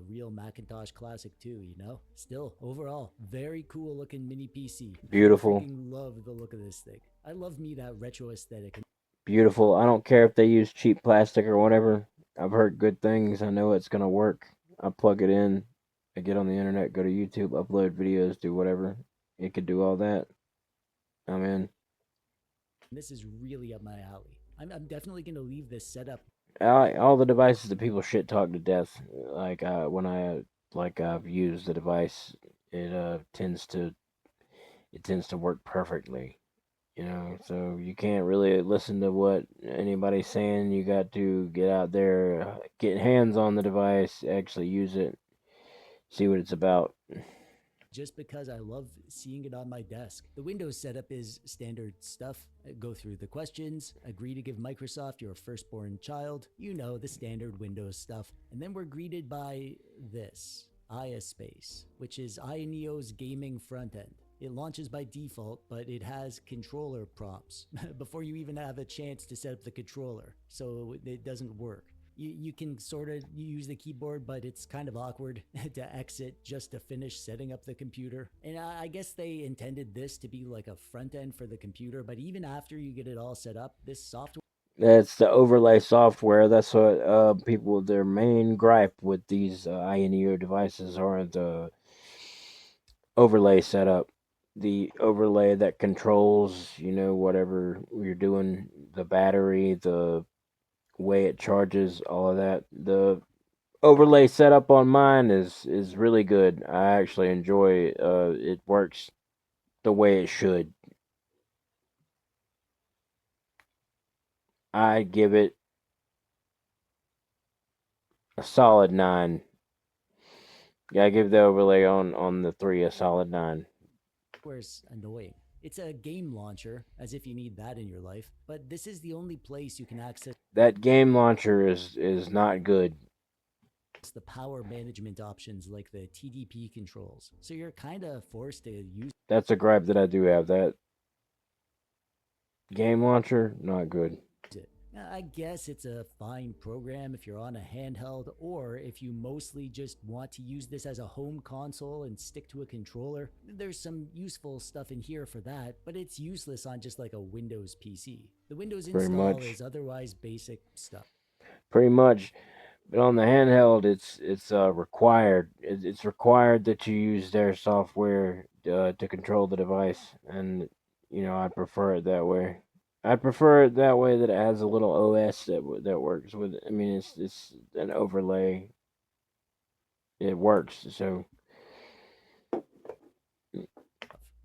real Macintosh classic too, you know? Still, overall, very cool looking mini PC. I Beautiful. freaking love the look of this thing. I love me that retro aesthetic. Beautiful. I don't care if they use cheap plastic or whatever. I've heard good things. I know it's gonna work. I plug it in. I get on the internet, go to YouTube, upload videos, do whatever. It could do all that. I'm in. This is really up my alley. I'm definitely going to leave this setup. All the devices that people shit talk to death. Like when I've used the device, it tends to work perfectly. You know, so you can't really listen to what anybody's saying. You got to get out there, get hands on the device, actually use it, see what it's about. Just because I love seeing it on my desk. The Windows setup is standard stuff. Go through the questions, agree to give Microsoft your firstborn child, you know, the standard Windows stuff. And then we're greeted by this Space, which is iNeo's gaming front end. It launches by default, but it has controller prompts before you even have a chance to set up the controller, so it doesn't work. You can sort of use the keyboard, but it's kind of awkward to exit just to finish setting up the computer. And I guess they intended this to be like a front end for the computer, but even after you get it all set up, this software. That's the overlay software. That's what people their main gripe with these INEO devices are the overlay setup. The overlay that controls, whatever you're doing, the battery, the way it charges, all of that. The overlay setup on mine is really good. I actually enjoy it. It works the way it should. I give it a solid 9. Yeah, I give the overlay on the 3 a solid 9. Software's annoying. It's a game launcher, as if you need that in your life, but this is the only place you can access That game launcher is not good. the power management options like the TDP controls. So you're kind of forced to use That's a gripe that I do have. That game launcher not good. it. I guess it's a fine program if you're on a handheld, or if you mostly just want to use this as a home console and stick to a controller. There's some useful stuff in here for that, but it's useless on just like a Windows PC. The Windows Pretty install much. is otherwise basic stuff. Pretty much. But on the handheld, it's required. It's required that you use their software to control the device, and I prefer it that way. I prefer it that way that it has a little OS that works with it. I mean, it's an overlay. It works. So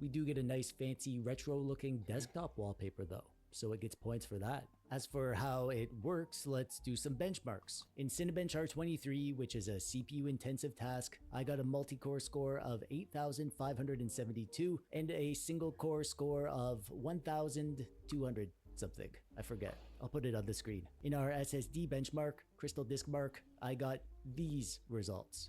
We do get a nice fancy retro looking desktop wallpaper though, so it gets points for that. As for how it works, let's do some benchmarks. In Cinebench R23, which is a CPU intensive task, I got a multi-core score of 8,572 and a single core score of 1,200 something. I forget. I'll put it on the screen. In our SSD benchmark, Crystal Disk Mark, I got these results.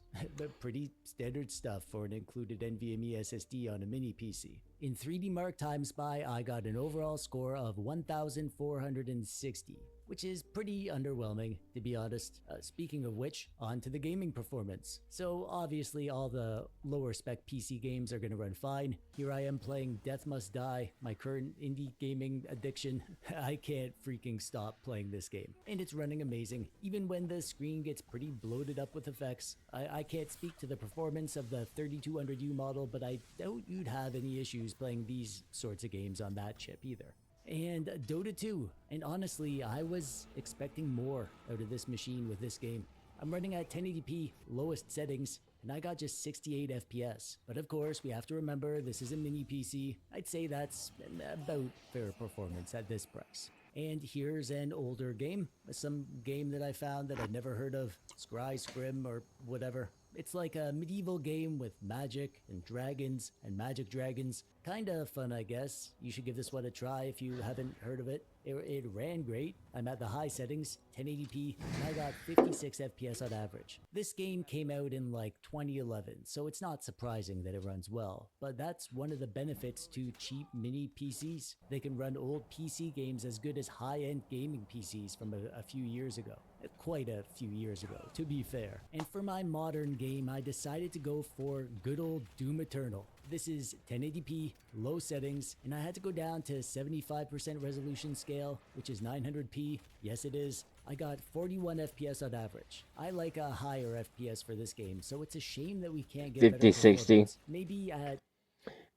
Pretty standard stuff for an included NVMe SSD on a mini PC. In 3D Mark Time Spy, I got an overall score of 1,460, which is pretty underwhelming, to be honest. Speaking of which, on to the gaming performance. So obviously all the lower spec PC games are gonna run fine. Here I am playing Death Must Die, my current indie gaming addiction. I can't freaking stop playing this game. And it's running amazing, even when the screen gets pretty bloated up with effects. I can't speak to the performance of the 3200U model, but I doubt you'd have any issues playing these sorts of games on that chip either. And Dota 2. And honestly, I was expecting more out of this machine with this game. I'm running at 1080p, lowest settings, and I got just 68 FPS. But of course, we have to remember this is a mini PC. I'd say that's about fair performance at this price. And here's an older game, some game that I found that I'd never heard of, Scry Scrim or whatever. It's like a medieval game with magic and dragons and magic dragons. Kinda fun, I guess. You should give this one a try if you haven't heard of it. It ran great. I'm at the high settings, 1080p, and I got 56 FPS on average. This game came out in like 2011, so it's not surprising that it runs well. But that's one of the benefits to cheap mini PCs. They can run old PC games as good as high-end gaming PCs from a few years ago. quite a few years ago, to be fair. And for my modern game, I decided to go for good old Doom Eternal. This is 1080p, low settings, and I had to go down to 75% resolution scale, which is 900p. Yes, it is. I got 41 FPS on average. I like a higher FPS for this game, so it's a shame that we can't get 50, better 60. performance. Maybe at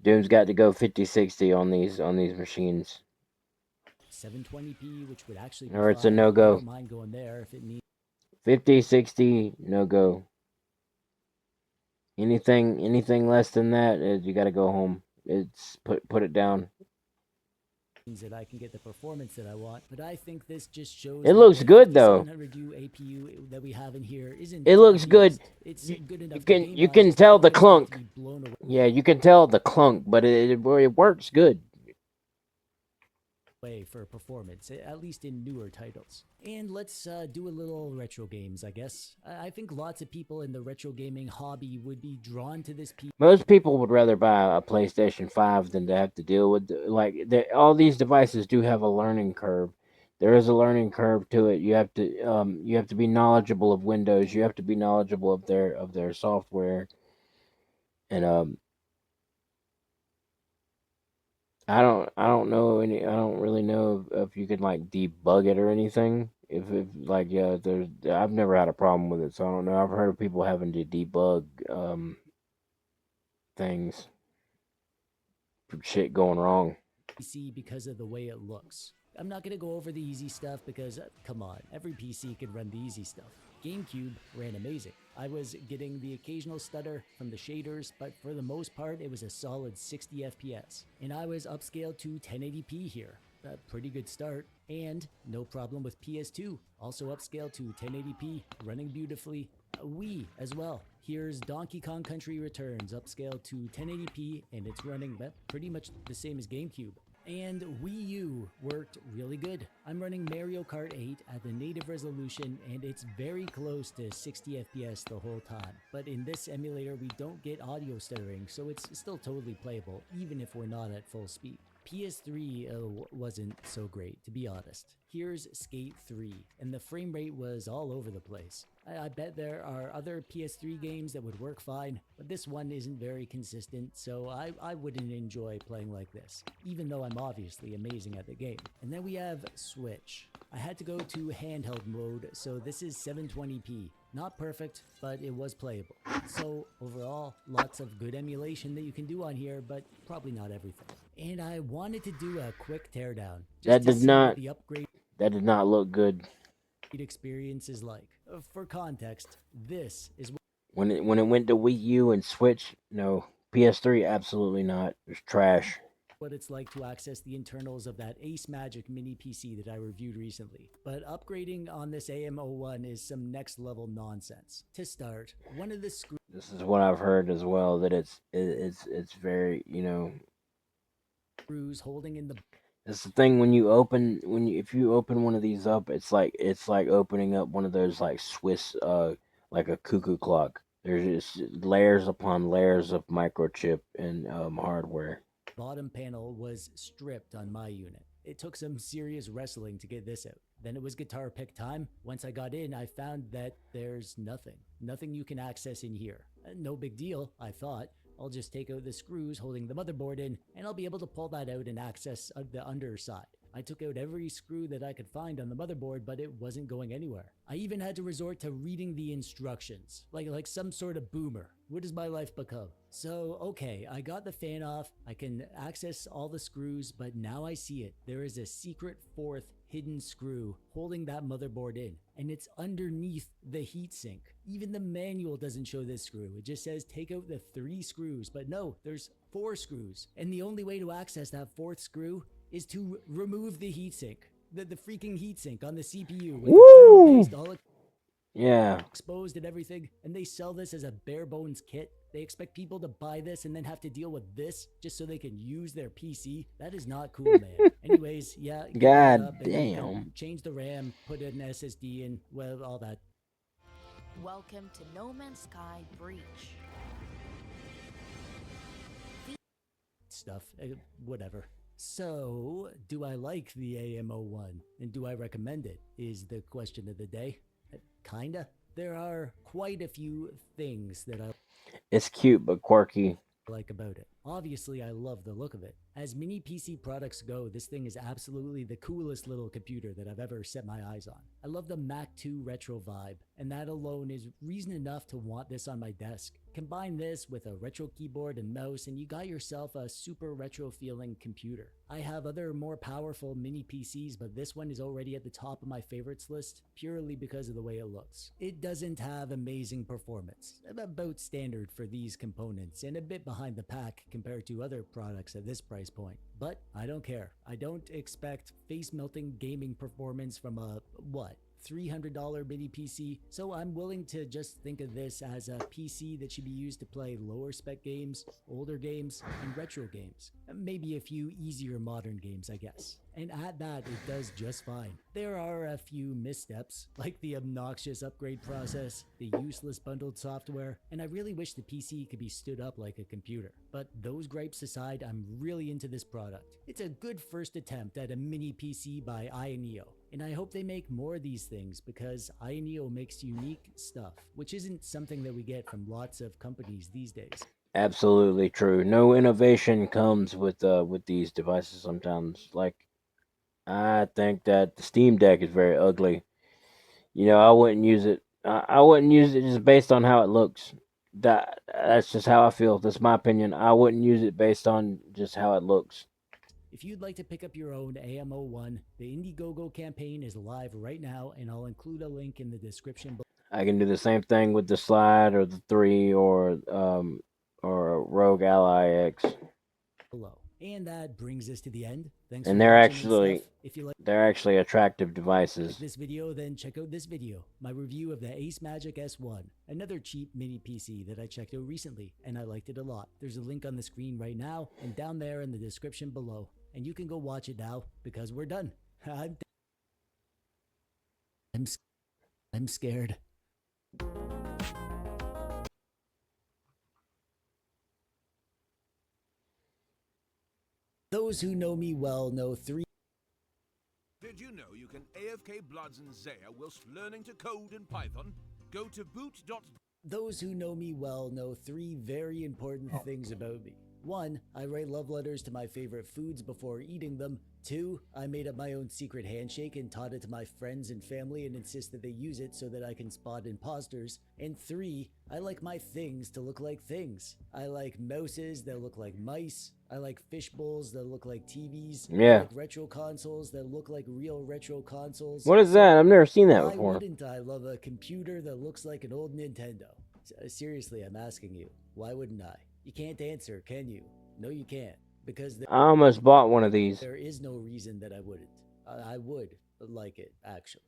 Doom's got to go 50-60 on these machines, 720p, which would actually be or it's a fine. no I go. don't mind going there if it needs 50-60, no go. Anything less than that, you got to go home. It's put it down. that I can get the performance that I want. But I think this just shows It that looks the good though. 5700U APU that we have in here isn't It looks good. unused. It's good You enough to can game you on, can just tell don't the expect clunk. to be blown away. Yeah, you can tell the clunk, but it works good. For performance, at least in newer titles. And let's do a little retro games, I guess. I think lots of people in the retro gaming hobby would be drawn to this piece. Most people would rather buy a PlayStation 5 than to have to deal with all these devices do have a learning curve. There is a learning curve to it. You have to be knowledgeable of Windows. You have to be knowledgeable of their software. And I don't really know if you can like debug it or anything. If like yeah, I've never had a problem with it, so I don't know. I've heard of people having to debug things for shit going wrong. PC because of the way it looks. I'm not going to go over the easy stuff because, come on, every PC can run the easy stuff. GameCube ran amazing. I was getting the occasional stutter from the shaders, but for the most part, it was a solid 60 FPS. And I was upscaled to 1080p here. A pretty good start, and no problem with PS2. Also upscaled to 1080p, running beautifully. Wii as well. Here's Donkey Kong Country Returns, upscaled to 1080p, and it's running pretty much the same as GameCube. And Wii U worked really good. I'm running Mario Kart 8 at the native resolution, and it's very close to 60 FPS the whole time. But in this emulator, we don't get audio stuttering, so it's still totally playable, even if we're not at full speed. PS3 wasn't so great, to be honest. Here's Skate 3, and the frame rate was all over the place. I bet there are other PS3 games that would work fine, but this one isn't very consistent, so I wouldn't enjoy playing like this, even though I'm obviously amazing at the game. And then we have Switch. I had to go to handheld mode, so this is 720p. Not perfect, but it was playable. So overall, lots of good emulation that you can do on here, but probably not everything. And I wanted to do a quick teardown, just to see what the upgrade That did not look good. Experience is like. For context, this is When it went to Wii U and Switch, no. PS3, absolutely not. It was trash. what it's like to access the internals of that Ace Magic mini PC that I reviewed recently. But upgrading on this AM01 is some next level nonsense. To start, one of the This is what I've heard as well, that it's very, screws holding in the it's the thing if you open one of these up, it's like opening up one of those like Swiss like a cuckoo clock. There's just layers upon layers of microchip and hardware. bottom panel was stripped on my unit. It took some serious wrestling to get this out. Then it was guitar pick time. Once I got in, I found that there's nothing you can access in here. No big deal, I thought. I'll just take out the screws holding the motherboard in, and I'll be able to pull that out and access the underside. I took out every screw that I could find on the motherboard, but it wasn't going anywhere. I even had to resort to reading the instructions, like some sort of boomer. What has my life become? So, okay, I got the fan off, I can access all the screws, but now I see it. There is a secret fourth hidden screw holding that motherboard in, and it's underneath the heatsink. Even the manual doesn't show this screw. It just says take out the 3 screws, but no, there's 4 screws. And the only way to access that 4th screw is to remove the heatsink. The freaking heatsink on the CPU with the thermal paste all exposed and everything, and they sell this as a bare bones kit. They expect people to buy this and then have to deal with this just so they can use their PC. That is not cool, man. Anyways, yeah, God damn. change the RAM, put an SSD in, well, all that. Welcome to No Man's Sky Breach. Stuff, whatever. So, do I like the AM01 and do I recommend it? Is the question of the day. Kinda. There are quite a few things that I It's cute but quirky. like about it. Obviously, I love the look of it. As mini PC products go, this thing is absolutely the coolest little computer that I've ever set my eyes on. I love the Mac 2 retro vibe, and that alone is reason enough to want this on my desk. Combine this with a retro keyboard and mouse, and you got yourself a super retro feeling computer. I have other more powerful mini PCs, but this one is already at the top of my favorites list purely because of the way it looks. It doesn't have amazing performance, about standard for these components, and a bit behind the pack compared to other products at this price point. But I don't care. I don't expect face-melting gaming performance from a, $300 mini PC, so I'm willing to just think of this as a PC that should be used to play lower spec games, older games, and retro games. Maybe a few easier modern games, I guess. And at that, it does just fine. There are a few missteps, like the obnoxious upgrade process, the useless bundled software, and I really wish the PC could be stood up like a computer. But those gripes aside, I'm really into this product. It's a good first attempt at a mini PC by Ioneo, and I hope they make more of these things because Ioneo makes unique stuff, which isn't something that we get from lots of companies these days. Absolutely true. No innovation comes with these devices sometimes. Like I think that the Steam Deck is very ugly. I wouldn't use it. I wouldn't use it just based on how it looks. That's just how I feel. That's my opinion. I wouldn't use it based on just how it looks. If you'd like to pick up your own AMO1, the Indiegogo campaign is live right now, and I'll include a link in the description I can do the same thing with the Slide or the 3 or Rogue Ally X. below. And that brings us to the end. Thanks And for watching and stuff. If you like they're actually attractive devices. this video, then check out this video, my review of the Ace Magic S1, another cheap mini PC that I checked out recently, and I liked it a lot. There's a link on the screen right now, and down there in the description below. And you can go watch it now, because we're done. I'm, I'm scared. Those who know me well know three Did you know you can AFK Bloods and Zaya whilst learning to code in Python? Go to boot. Those who know me well know three very important things about me. 1. I write love letters to my favorite foods before eating them. 2. I made up my own secret handshake and taught it to my friends and family and insist that they use it so that I can spot imposters. And 3. I like my things to look like things. I like mouses that look like mice. I like fish bowls that look like TVs. I Yeah. like retro consoles that look like real retro consoles. What is that? I've never seen that Why before. wouldn't I love a computer that looks like an old Nintendo? Seriously, I'm asking you. Why wouldn't I? You can't answer, can you? No, you can't. Because I almost bought one of these. there is no reason that I wouldn't. I would like it, actually.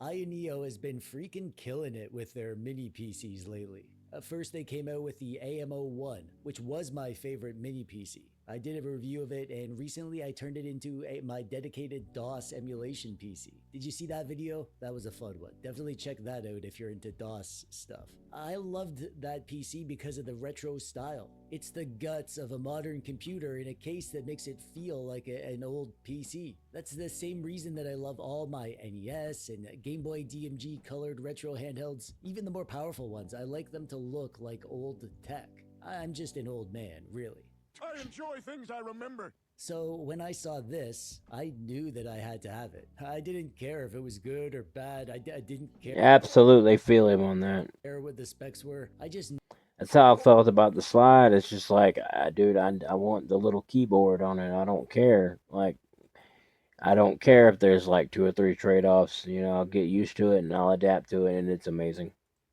Ioneo has been freaking killing it with their mini PCs lately. First, they came out with the AMO1, which was my favorite mini PC. I did a review of it, and recently I turned it into my dedicated DOS emulation PC. Did you see that video? That was a fun one. Definitely check that out if you're into DOS stuff. I loved that PC because of the retro style. It's the guts of a modern computer in a case that makes it feel like an old PC. That's the same reason that I love all my NES and Game Boy DMG colored retro handhelds, even the more powerful ones. I like them to look like old tech. I'm just an old man, really. I enjoy things I remember. So when I saw this, I knew that I had to have it. I didn't care if it was good or bad. I didn't care Absolutely feel him on that. what the specs were. I just That's how I felt about the Slide. It's just like, dude, I want the little keyboard on it. I don't care. Like, I don't care if there's like 2 or 3 trade-offs. I'll get used to it and I'll adapt to it, and it's amazing.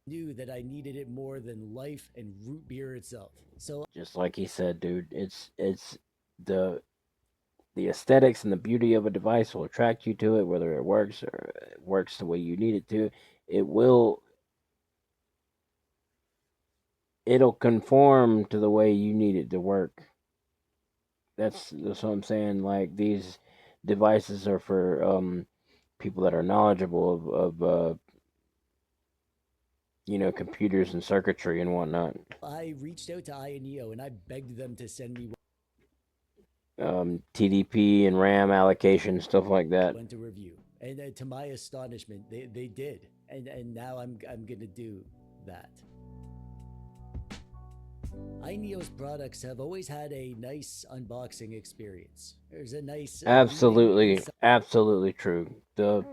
knew that I needed it more than life and root beer itself. So Just like he said, dude, it's the aesthetics and the beauty of a device will attract you to it, whether it works or it works the way you need it to. It'll conform to the way you need it to work. That's what I'm saying. Like, these devices are for people that are knowledgeable of computers and circuitry and whatnot. I reached out to Ioneo and I begged them to send me TDP and RAM allocation, stuff like that. went to review, and to my astonishment, they did, and now I'm gonna do that. iNeo's products have always had a nice unboxing experience. There's a nice Absolutely true. The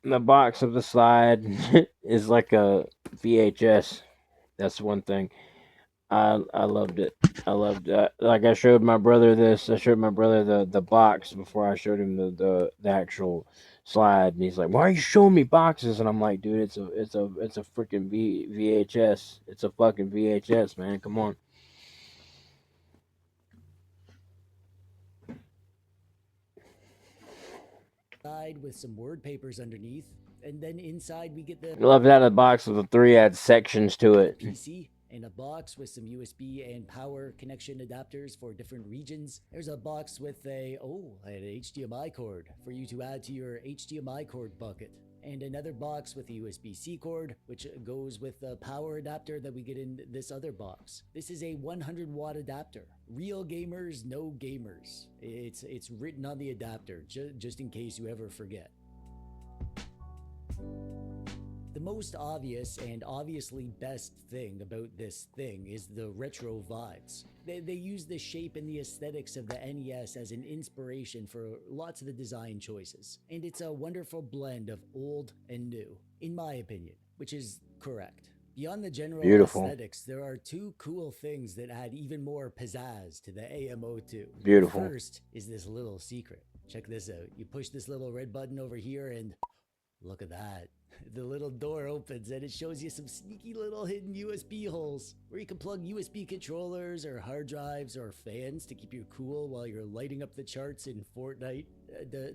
the box of the slide is like a VHS. That's one thing. I loved it. I loved like I showed my brother this. I showed my brother the box before I showed him the actual slide, and he's like, "Why are you showing me boxes?" And I'm like, "Dude, it's a freaking VHS. It's a fucking VHS, man. Come on." side with some word papers underneath, and then inside we get the I love that the box with the 3 had sections to it. PC and a box with some USB and power connection adapters for different regions. There's a box with an HDMI cord for you to add to your HDMI cord bucket. And another box with a USB-C cord, which goes with the power adapter that we get in this other box. This is a 100-watt adapter. Real gamers, no gamers. It's written on the adapter, just in case you ever forget. The most obvious and obviously best thing about this thing is the retro vibes. They use the shape and the aesthetics of the NES as an inspiration for lots of the design choices. And it's a wonderful blend of old and new, in my opinion, which is correct. Beyond the general aesthetics, there are two cool things that add even more pizzazz to the AMO2. Beautiful. First is this little secret. Check this out. You push this little red button over here and look at that. The little door opens and it shows you some sneaky little hidden USB holes where you can plug USB controllers or hard drives or fans to keep you cool while you're lighting up the charts in Fortnite.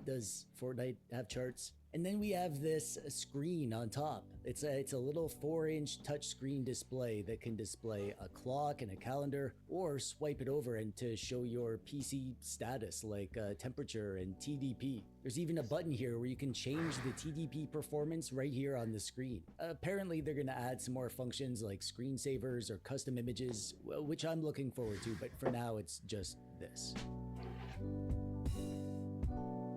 Does Fortnite have charts? And then we have this screen on top. It's a little 4-inch touchscreen display that can display a clock and a calendar, or swipe it over and to show your PC status like temperature and TDP. There's even a button here where you can change the TDP performance right here on the screen. Apparently they're gonna add some more functions like screensavers or custom images, which I'm looking forward to, but for now it's just this.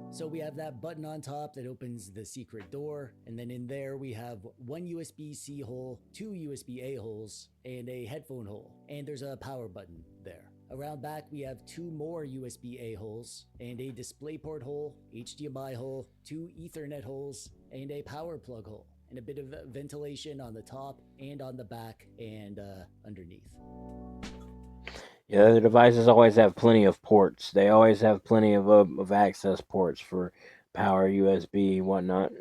So we have that button on top that opens the secret door, and then in there we have one USB-C hole, 2 USB-A holes, and a headphone hole, and there's a power button there. Around back we have 2 more USB-A holes, and a DisplayPort hole, HDMI hole, 2 Ethernet holes, and a power plug hole, and a bit of ventilation on the top and on the back and underneath. Yeah, the devices always have plenty of ports. They always have plenty of access ports for power, USB, whatnot.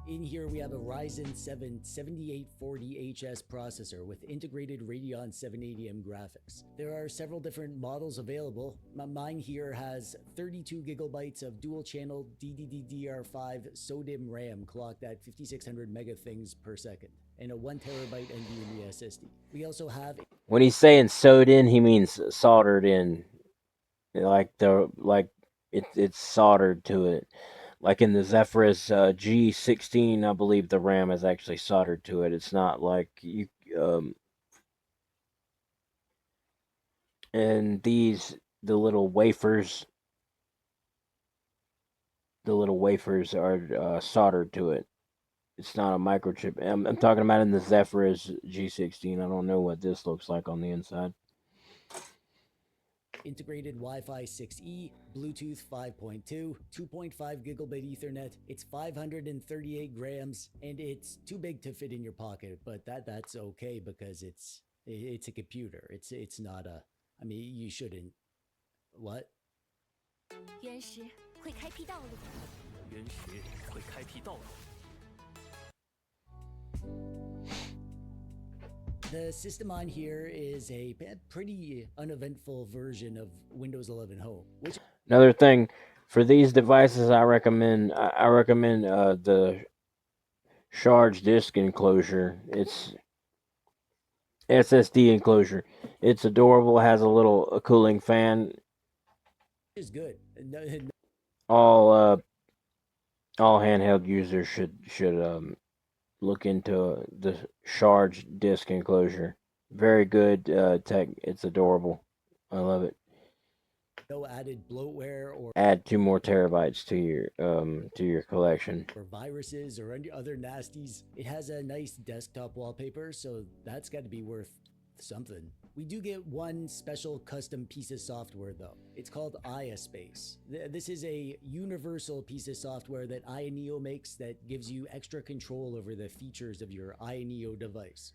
In here we have a Ryzen 7 7840HS processor with integrated Radeon 780M graphics. There are several different models available. Mine here has 32 gigabytes of dual channel DDR5 SODIMM RAM clocked at 5600 megathings per second and a 1 terabyte NVMe SSD. We also have When he's saying sewed in, he means soldered in, it's soldered to it. Like in the Zephyrus G16, I believe the RAM is actually soldered to it. It's not like you. And the little wafers, are soldered to it. It's not a microchip. I'm talking about in the Zephyrus G16. I don't know what this looks like on the inside. integrated Wi-Fi 6E, Bluetooth 5.2, 2.5 gigabit Ethernet. It's 538 grams, and it's too big to fit in your pocket. But that's okay because it's a computer. It's not a. I mean, you shouldn't. What? 原石会开辟道路。原石会开辟道路。 The system on here is a pretty uneventful version of Windows 11 Home. Another thing, for these devices, I recommend the Charge disk enclosure. It's SSD enclosure. It's adorable. It has a cooling fan. Is good. All handheld users should look into the charged disk enclosure. Very good tech. It's adorable. I love it. No added bloatware or Add 2 more terabytes to your collection. viruses or any other nasties. It has a nice desktop wallpaper, so that's got to be worth something. We do get one special custom piece of software though. It's called IASpace. This is a universal piece of software that INEO makes that gives you extra control over the features of your INEO device.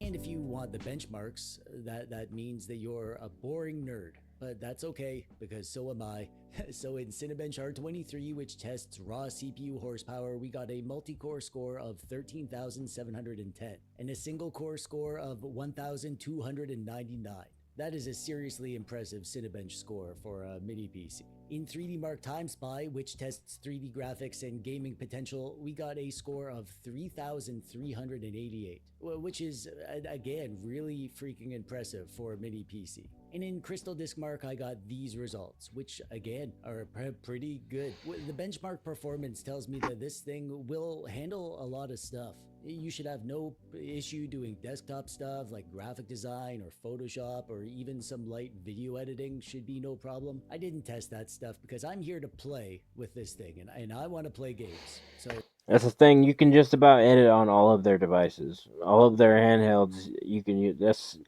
And if you want the benchmarks, that means that you're a boring nerd. But that's okay, because so am I. So in Cinebench R23, which tests raw CPU horsepower, we got a multi-core score of 13,710 and a single core score of 1,299. That is a seriously impressive Cinebench score for a mini PC. In 3D Mark Time Spy, which tests 3D graphics and gaming potential, we got a score of 3,388, which is, again, really freaking impressive for a mini PC. And in Crystal Disk Mark, I got these results, which again are pretty good. The benchmark performance tells me that this thing will handle a lot of stuff. You should have no issue doing desktop stuff like graphic design or Photoshop, or even some light video editing should be no problem. I didn't test that stuff because I'm here to play with this thing, and I want to play games. So That's the thing. You can just about edit on all of their devices, all of their handhelds. You can use this.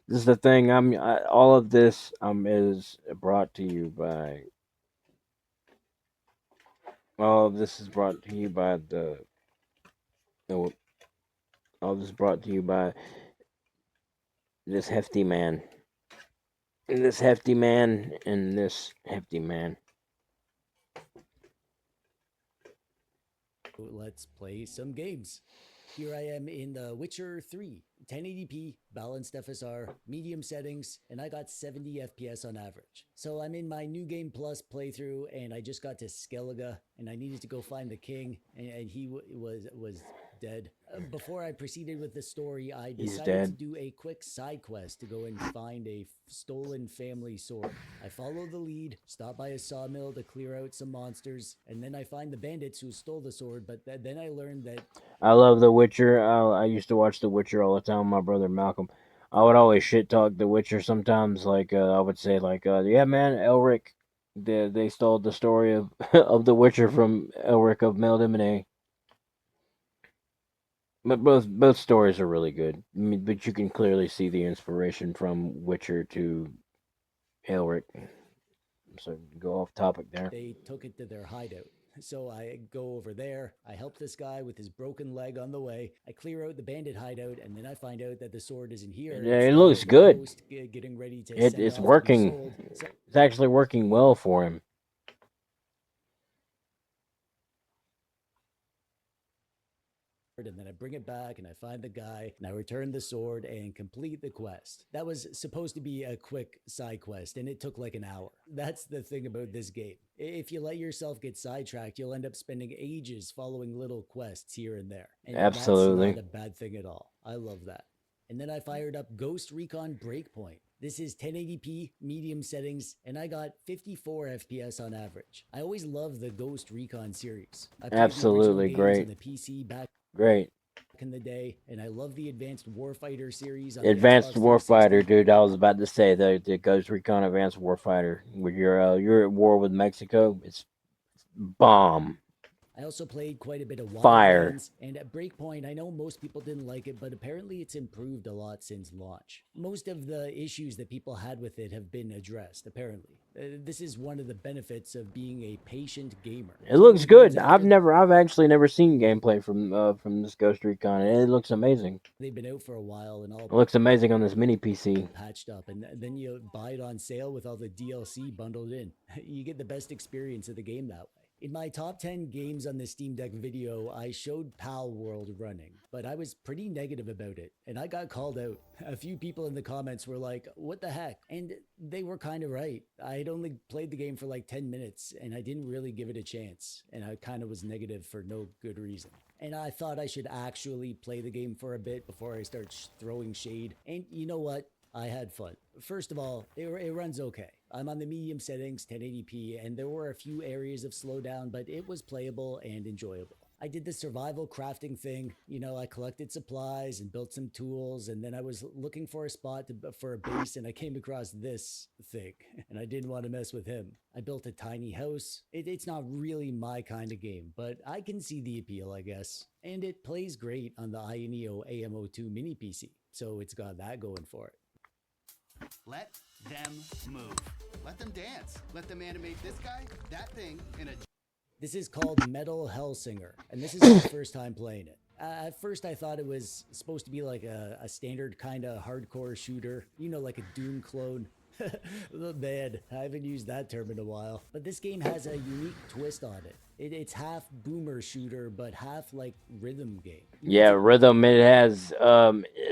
This is the thing. All of this is brought to you by. All of this is brought to you by the all this is brought to you by this hefty man. And this hefty man and this hefty man. let's play some games. Here I am in The Witcher 3, 1080p, balanced FSR, medium settings, and I got 70 FPS on average. So I'm in my New Game Plus playthrough, and I just got to Skellige, and I needed to go find the king, and he was dead. Before I proceeded with the story, I He's decided to dead. do a quick side quest to go and find a stolen family sword. I follow the lead, stop by a sawmill to clear out some monsters, and then I find the bandits who stole the sword, but then I learned that I love The Witcher. I used to watch The Witcher all the time. My brother Malcolm. I would always shit talk The Witcher sometimes. Like I would say, like, yeah, man, Elric. They stole the story of of The Witcher from Elric of Melniboné. But both stories are really good. I mean, but you can clearly see the inspiration from Witcher to Elric. So go off topic there. they took it to their hideout. So I go over there, I help this guy with his broken leg on the way, I clear out the bandit hideout, and then I find out that the sword isn't here. Yeah, it It's looks the good. ghost getting ready to It send it's off to be working. sold. So It's actually working well for him. and then I bring it back and I find the guy and I return the sword and complete the quest. That was supposed to be a quick side quest and it took like an hour. That's the thing about this game. If you let yourself get sidetracked, you'll end up spending ages following little quests here and there. And Absolutely. that's not a bad thing at all. I love that. And then I fired up Ghost Recon Breakpoint. This is 1080p, medium settings, and I got 54 FPS on average. I always loved the Ghost Recon series. I played Absolutely the original games great. on the PC back Great. in the day, and I love the Advanced Warfighter series on Advanced the Xbox Warfighter, 360. dude. I was about to say the Ghost Recon Advanced Warfighter. Where you're at war with Mexico. It's bomb. I also played quite a bit of Fire. Wildlands, and at Breakpoint, I know most people didn't like it, but apparently it's improved a lot since launch. Most of the issues that people had with it have been addressed, apparently. This is one of the benefits of being a patient gamer. It looks good. After I've actually never seen gameplay from this Ghost Recon, and it looks amazing. they've been out for a while and all It looks amazing on this mini PC. patched up, and then you buy it on sale with all the DLC bundled in. You get the best experience of the game that way. In my top 10 games on the Steam Deck video, I showed Pal World running, but I was pretty negative about it, and I got called out. A few people in the comments were like, what the heck? And they were kind of right. I had only played the game for like 10 minutes, and I didn't really give it a chance, and I kind of was negative for no good reason. And I thought I should actually play the game for a bit before I start throwing shade. And you know what? I had fun. First of all, it runs okay. I'm on the medium settings, 1080p, and there were a few areas of slowdown, but it was playable and enjoyable. I did the survival crafting thing. You know, I collected supplies and built some tools, and then I was looking for a spot for a base, and I came across this thing, and I didn't want to mess with him. I built a tiny house. It's not really my kind of game, but I can see the appeal, I guess. And it plays great on the iNeo AM02 mini PC, so it's got that going for it. Let them move. Let them dance. Let them animate this guy, that thing, in a... This is called Metal Hellsinger, and this is my first time playing it. At first, I thought it was supposed to be like a standard kind of hardcore shooter, you know, like a Doom clone. Man, I haven't used that term in a while. But this game has a unique twist on it. It's half boomer shooter, but half like rhythm game. Yeah, rhythm. It has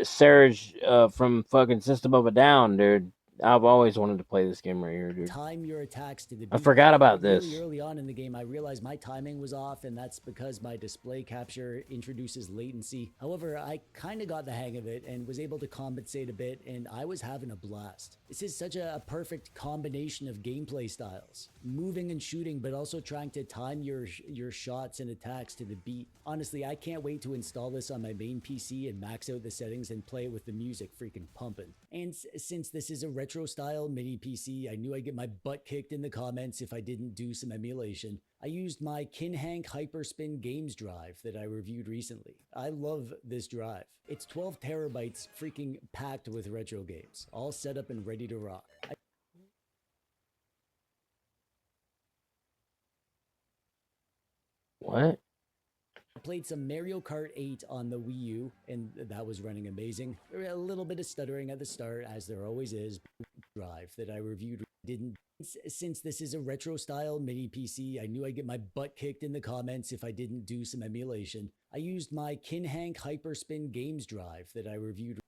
Serge from fucking System of a Down, dude. I've always wanted to play this game right here, dude. Time your attacks to the beat. I forgot about this. Really early on in the game, I realized my timing was off, and that's because my display capture introduces latency. However, I kind of got the hang of it and was able to compensate a bit, and I was having a blast. This is such a perfect combination of gameplay styles. Moving and shooting, but also trying to time your shots and attacks to the beat. Honestly, I can't wait to install this on my main PC and max out the settings and play it with the music freaking pumping. And since this is a retro style mini PC, I knew I'd get my butt kicked in the comments if I didn't do some emulation. I used my Kinhank Hyperspin Games drive that I reviewed recently. I love this drive. It's 12 terabytes freaking packed with retro games, all set up and ready to rock. What? I played some Mario Kart 8 on the Wii U, and that was running amazing. There were a little bit of stuttering at the start, as there always is. Drive that I reviewed didn't. Since this is a retro style mini PC, I knew I'd get my butt kicked in the comments if I didn't do some emulation. I used my Kinhank Hyperspin Games drive that I reviewed.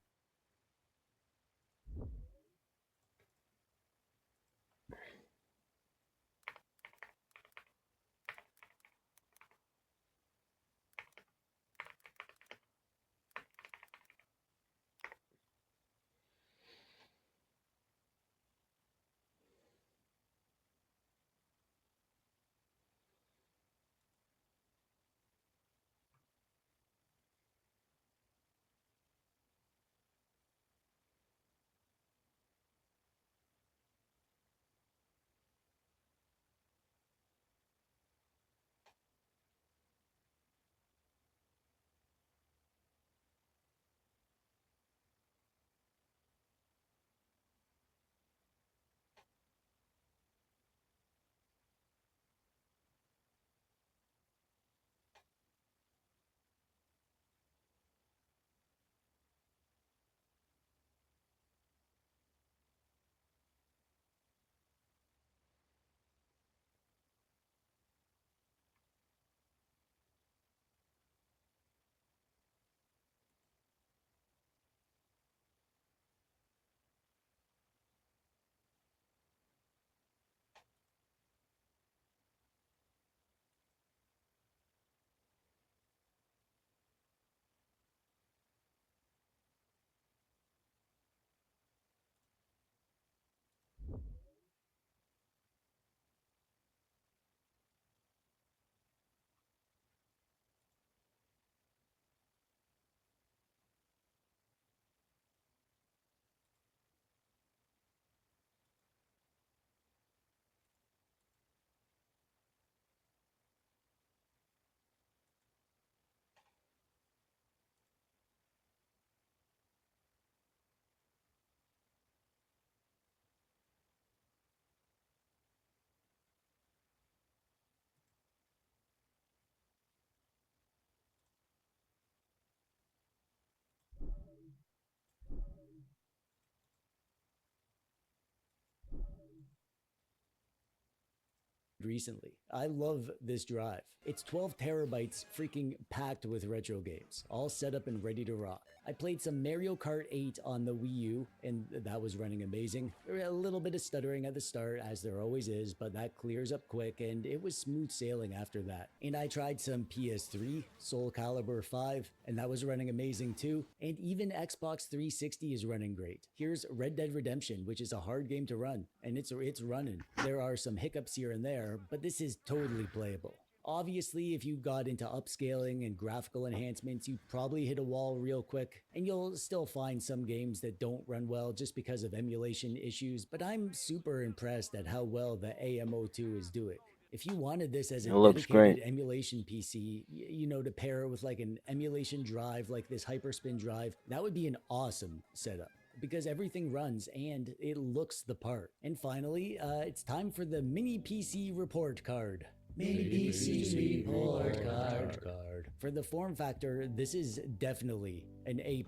Recently. I love this drive. It's 12 terabytes freaking packed with retro games, all set up and ready to rock. I played some Mario Kart 8 on the Wii U, and that was running amazing. There were a little bit of stuttering at the start, as there always is, but that clears up quick, and it was smooth sailing after that. And I tried some PS3, Soul Calibur 5, and that was running amazing too. And even Xbox 360 is running great. Here's Red Dead Redemption, which is a hard game to run, and it's running. There are some hiccups here and there, but this is totally playable. Obviously, if you got into upscaling and graphical enhancements, you'd probably hit a wall real quick, and you'll still find some games that don't run well just because of emulation issues, but I'm super impressed at how well the AMO2 is doing. If you wanted this as a It looks dedicated great. emulation PC, you know, to pair with like an emulation drive like this Hyperspin drive, that would be an awesome setup because everything runs and it looks the part. And finally, it's time for the mini PC report card. Mini PC report card. For the form factor, this is definitely an A+.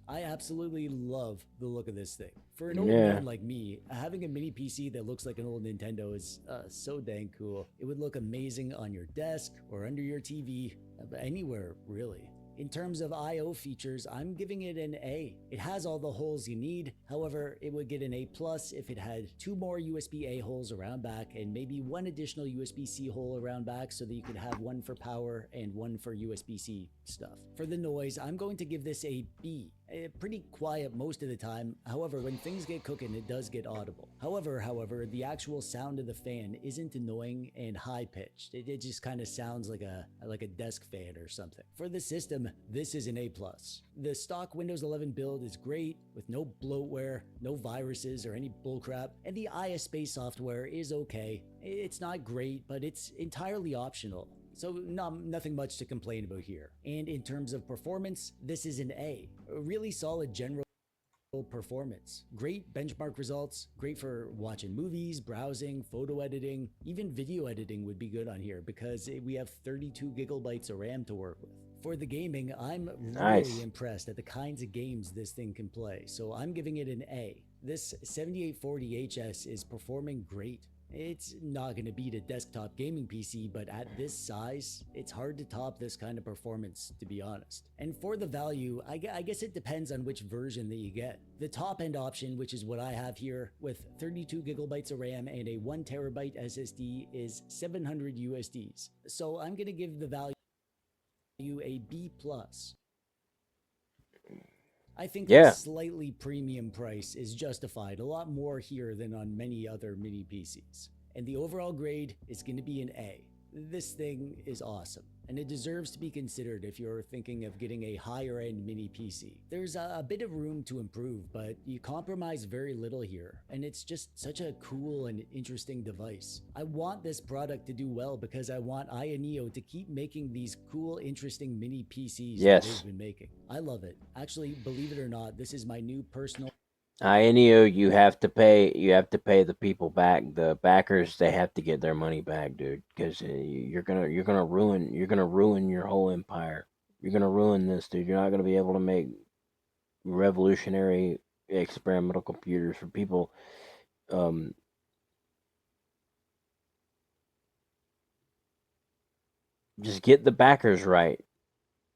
I absolutely love the look of this thing. For an old Yeah. man like me, having a mini PC that looks like an old Nintendo is so dang cool. It would look amazing on your desk or under your TV, anywhere really. In terms of I/O features, I'm giving it an A. It has all the holes you need. However, it would get an A+ if it had 2 more USB-A holes around back and maybe 1 additional USB-C hole around back so that you could have 1 for power and 1 for USB-C stuff. For the noise, I'm going to give this a B. Pretty quiet most of the time. However, when things get cooking, it does get audible. However, the actual sound of the fan isn't annoying and high-pitched. It just kind of sounds like a desk fan or something. For the system, this is an A+. The stock Windows 11 build is great, with no bloatware, no viruses or any bullcrap, and the ISpace software is okay. It's not great, but it's entirely optional. So nothing much to complain about here. And in terms of performance, this is an A. A really solid general performance. Great benchmark results, great for watching movies, browsing, photo editing, even video editing would be good on here because we have 32 gigabytes of RAM to work with. For the gaming, I'm Nice. really impressed at the kinds of games this thing can play, so I'm giving it an A. This 7840HS is performing great. It's not going to beat a desktop gaming PC, but at this size, it's hard to top this kind of performance, to be honest. And for the value, I guess it depends on which version that you get. The top end option, which is what I have here, with 32 gigabytes of RAM and a 1 terabyte SSD, is 700 USDs. So I'm going to give the value a B+. I think Yeah. the slightly premium price is justified a lot more here than on many other mini PCs. And the overall grade is going to be an A. This thing is awesome, and it deserves to be considered if you're thinking of getting a higher end mini PC. There's a bit of room to improve, but you compromise very little here, and it's just such a cool and interesting device. I want this product to do well because I want Ioneo to keep making these cool, interesting mini PCs Yes. that they've been making. I love it. Actually, believe it or not, this is my new personal INEO, you have to pay the people back. The backers, they have to get their money back, dude, because you're gonna ruin your whole empire. You're gonna ruin this, dude. You're not gonna be able to make revolutionary experimental computers for people. Just get the backers right.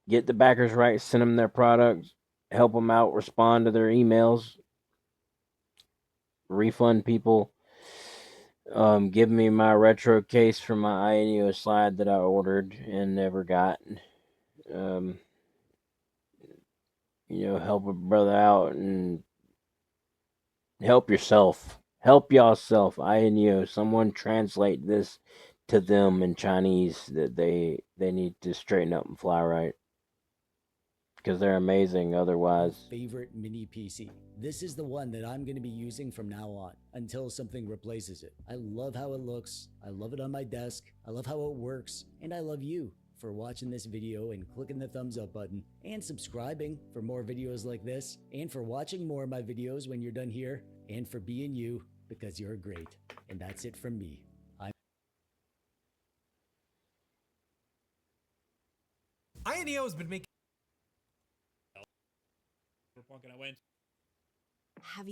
Get the backers right. Send them their products. Help them out. Respond to their emails. Refund people. Give me my retro case for my INEO slide that I ordered and never got. Help a brother out and help yourself. Help yourself, INEO. Someone translate this to them in Chinese that they need to straighten up and fly right. Because they're amazing otherwise. favorite mini PC. This is the one that I'm going to be using from now on until something replaces it. I love how it looks. I love it on my desk. I love how it works. And I love you for watching this video and clicking the thumbs up button and subscribing for more videos like this and for watching more of my videos when you're done here and for being you because you're great. And that's it from me. INEO has been making. Have